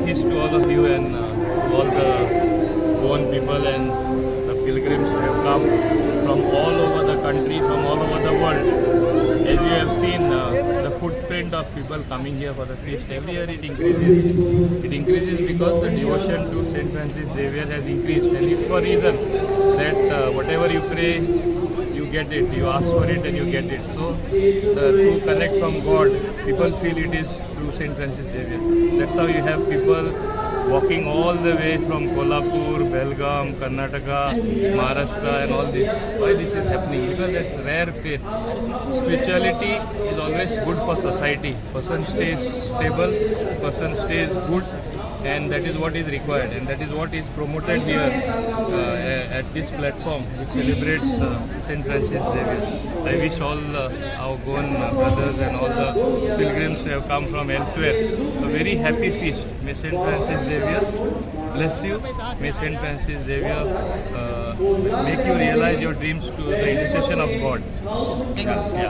feast to all of you and to all the Goan people and the pilgrims who have come from all over the country, from all over the world. As you have seen, the footprint of people coming here for the feast, every year it increases. It increases because the devotion to St. Francis Xavier has increased, and it's for reason that whatever you pray, you get it. You ask for it and you get it. So to connect from God, people feel it is through St. Francis Xavier. That's how you have people walking all the way from Kolhapur, Belgaum, Karnataka, Maharashtra and all this. Why this is happening? Because it's rare faith. Spirituality is always good for society. Person stays stable, person stays good, and that is what is required, and that is what is promoted here at this platform which celebrates St. Francis Xavier. I wish all our Goan brothers and all the pilgrims who have come from elsewhere a very happy feast. May St. Francis Xavier bless you. May St. Francis Xavier make you realize your dreams to the intercession of God. Thank you. Yeah.